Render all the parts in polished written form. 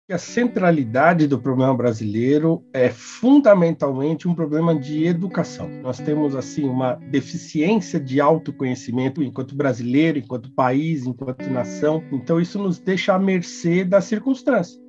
A centralidade do problema brasileiro é fundamentalmente um problema de educação. Nós temos assim uma deficiência de autoconhecimento enquanto brasileiro, enquanto país, enquanto nação. Então isso nos deixa à mercê das circunstâncias.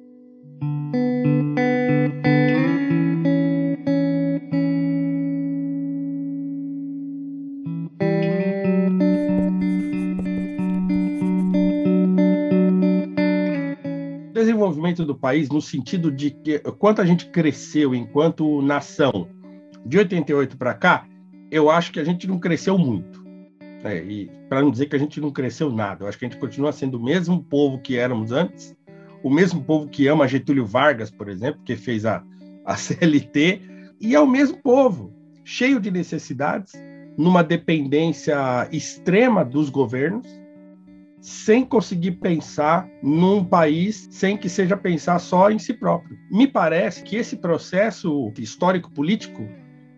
Desenvolvimento do país no sentido de que quanto a gente cresceu enquanto nação de 88 para cá, eu acho que a gente não cresceu muito. E para não dizer que a gente não cresceu nada, eu acho que a gente continua sendo o mesmo povo que éramos antes, o mesmo povo que ama Getúlio Vargas, por exemplo, que fez a CLT, e é o mesmo povo, cheio de necessidades, numa dependência extrema dos governos, sem conseguir pensar num país sem que seja pensar só em si próprio. Me parece que esse processo histórico-político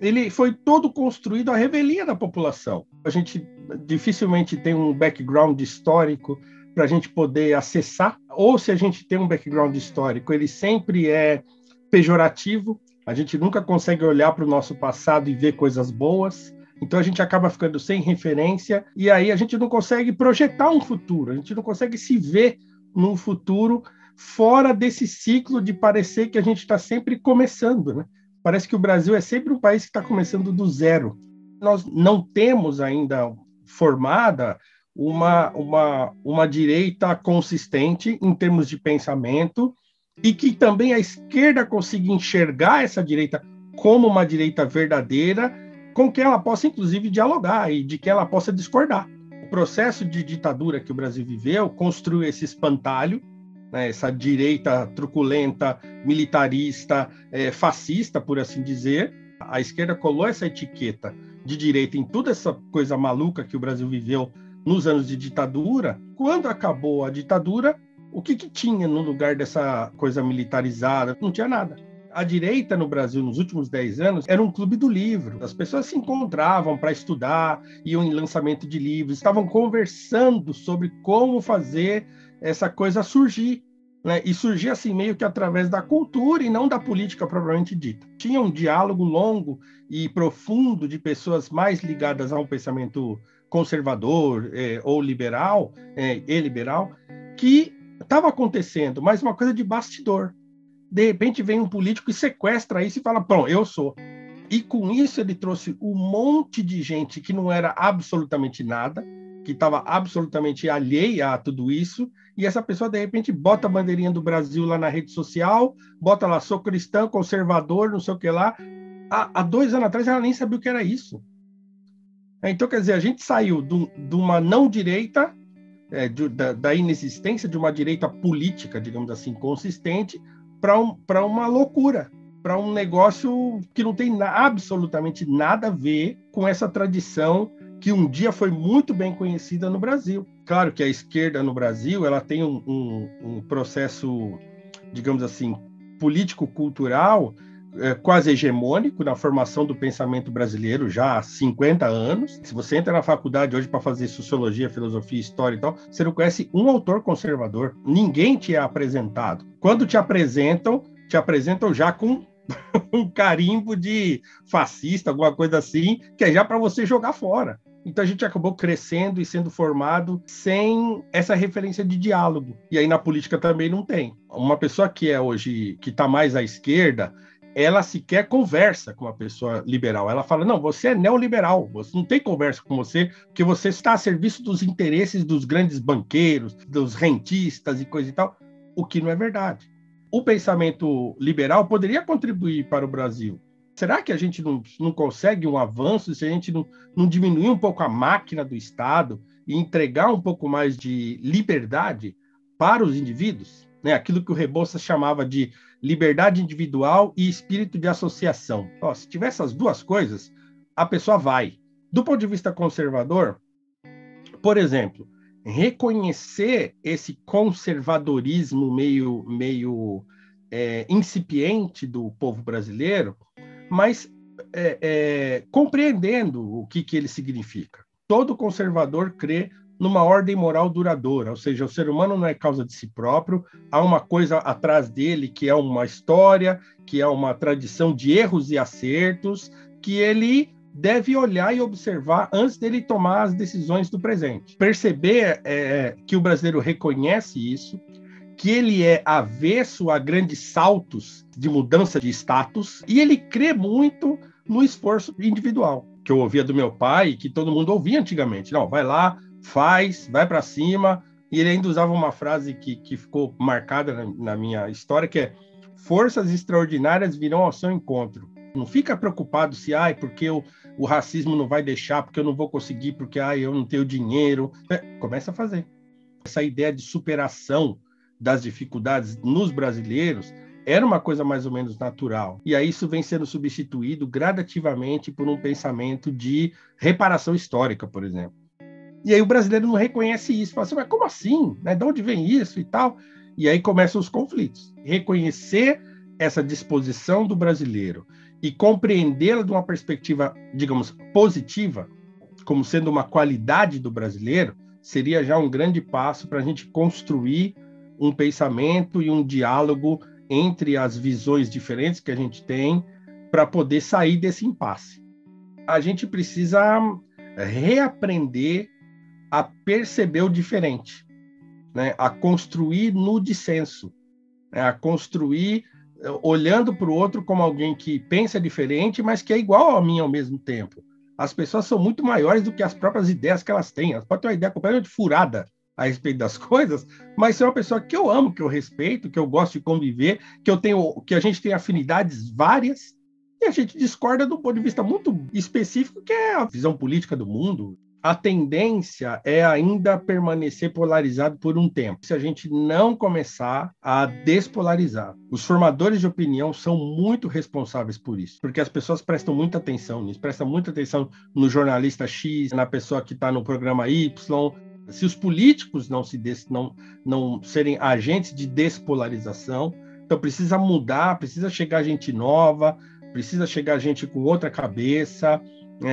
ele foi todo construído à revelia da população. A gente dificilmente tem um background histórico para a gente poder acessar, ou se a gente tem um background histórico, ele sempre é pejorativo, a gente nunca consegue olhar para o nosso passado e ver coisas boas, então a gente acaba ficando sem referência e aí a gente não consegue projetar um futuro, a gente não consegue se ver num futuro fora desse ciclo de parecer que a gente está sempre começando, né? Parece que o Brasil é sempre um país que está começando do zero. Nós não temos ainda formada uma direita consistente em termos de pensamento e que também a esquerda consiga enxergar essa direita como uma direita verdadeira, com que ela possa, inclusive, dialogar e de que ela possa discordar. O processo de ditadura que o Brasil viveu construiu esse espantalho, né, essa direita truculenta, militarista, fascista, por assim dizer. A esquerda colou essa etiqueta de direita em toda essa coisa maluca que o Brasil viveu nos anos de ditadura. Quando acabou a ditadura, o que tinha no lugar dessa coisa militarizada? Não tinha nada. A direita no Brasil, nos últimos 10 anos, era um clube do livro. As pessoas se encontravam para estudar, iam em lançamento de livros, estavam conversando sobre como fazer essa coisa surgir, né? E surgir assim meio que através da cultura e não da política propriamente dita. Tinha um diálogo longo e profundo de pessoas mais ligadas a um pensamento conservador ou liberal, e liberal, que estava acontecendo, mas uma coisa de bastidor. De repente vem um político e sequestra isso e fala, pronto, eu sou. E com isso ele trouxe um monte de gente que não era absolutamente nada, que estava absolutamente alheia a tudo isso, e essa pessoa, de repente, bota a bandeirinha do Brasil lá na rede social, bota lá, sou cristão, conservador, não sei o que lá. Há 2 anos atrás ela nem sabia o que era isso. Então, quer dizer, a gente saiu de uma não-direita, da inexistência de uma direita política, digamos assim, consistente, para uma loucura, para um negócio que não tem absolutamente nada a ver com essa tradição que um dia foi muito bem conhecida no Brasil. Claro que a esquerda no Brasil ela tem um processo, digamos assim, político-cultural quase hegemônico na formação do pensamento brasileiro já há 50 anos. Se você entra na faculdade hoje para fazer sociologia, filosofia, história e tal, você não conhece um autor conservador. Ninguém te é apresentado. Quando te apresentam já com um carimbo de fascista, alguma coisa assim, que é já para você jogar fora. Então a gente acabou crescendo e sendo formado sem essa referência de diálogo. E aí na política também não tem. Uma pessoa que é hoje, que está mais à esquerda, ela sequer conversa com uma pessoa liberal. Ela fala, não, você é neoliberal, você não tem conversa com você, porque você está a serviço dos interesses dos grandes banqueiros, dos rentistas e coisa e tal, o que não é verdade. O pensamento liberal poderia contribuir para o Brasil. Será que a gente não consegue um avanço se a gente não diminuir um pouco a máquina do Estado e entregar um pouco mais de liberdade para os indivíduos? Né? Aquilo que o Rebouças chamava de liberdade individual e espírito de associação. Se tiver essas duas coisas, a pessoa vai. Do ponto de vista conservador, por exemplo, reconhecer esse conservadorismo meio incipiente do povo brasileiro, mas compreendendo o que ele significa. Todo conservador crê numa ordem moral duradoura, ou seja, o ser humano não é causa de si próprio, há uma coisa atrás dele que é uma história, que é uma tradição de erros e acertos, que ele deve olhar e observar antes dele tomar as decisões do presente. Perceber que o brasileiro reconhece isso, que ele é avesso a grandes saltos de mudança de status, e ele crê muito no esforço individual, que eu ouvia do meu pai, que todo mundo ouvia antigamente. Não, vai lá, faz, vai para cima. E ele ainda usava uma frase que ficou marcada na minha história, que é: forças extraordinárias virão ao seu encontro. Não fica preocupado se, porque o racismo não vai deixar, porque eu não vou conseguir, porque eu não tenho dinheiro. Começa a fazer. Essa ideia de superação das dificuldades nos brasileiros era uma coisa mais ou menos natural. E aí isso vem sendo substituído gradativamente por um pensamento de reparação histórica, por exemplo. E aí o brasileiro não reconhece isso, fala assim: mas como assim? Né? De onde vem isso e tal? E aí começam os conflitos. Reconhecer essa disposição do brasileiro e compreendê-la de uma perspectiva, digamos, positiva, como sendo uma qualidade do brasileiro, seria já um grande passo para a gente construir um pensamento e um diálogo entre as visões diferentes que a gente tem para poder sair desse impasse. A gente precisa reaprender a perceber o diferente, né? A construir no dissenso, né? A construir olhando para o outro como alguém que pensa diferente, mas que é igual a mim ao mesmo tempo. As pessoas são muito maiores do que as próprias ideias que elas têm. Elas podem ter uma ideia completamente furada a respeito das coisas, mas é uma pessoa que eu amo, que eu respeito, que eu gosto de conviver, que a gente tem afinidades várias, e a gente discorda do ponto de vista muito específico, que é a visão política do mundo. A tendência é ainda permanecer polarizado por um tempo, se a gente não começar a despolarizar. Os formadores de opinião são muito responsáveis por isso, porque as pessoas prestam muita atenção nisso, prestam muita atenção no jornalista X, na pessoa que está no programa Y. Se os políticos não serem agentes de despolarização, então precisa mudar, precisa chegar gente nova, precisa chegar gente com outra cabeça,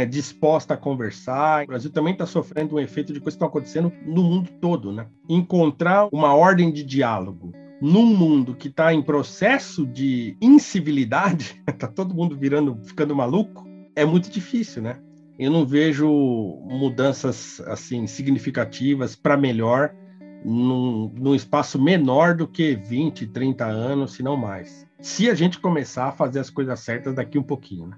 disposta a conversar. O Brasil também está sofrendo um efeito de coisas que estão acontecendo no mundo todo, né? Encontrar uma ordem de diálogo num mundo que está em processo de incivilidade, está todo mundo ficando maluco, é muito difícil, né? Eu não vejo mudanças assim significativas para melhor num espaço menor do que 20, 30 anos, se não mais. Se a gente começar a fazer as coisas certas daqui um pouquinho, né?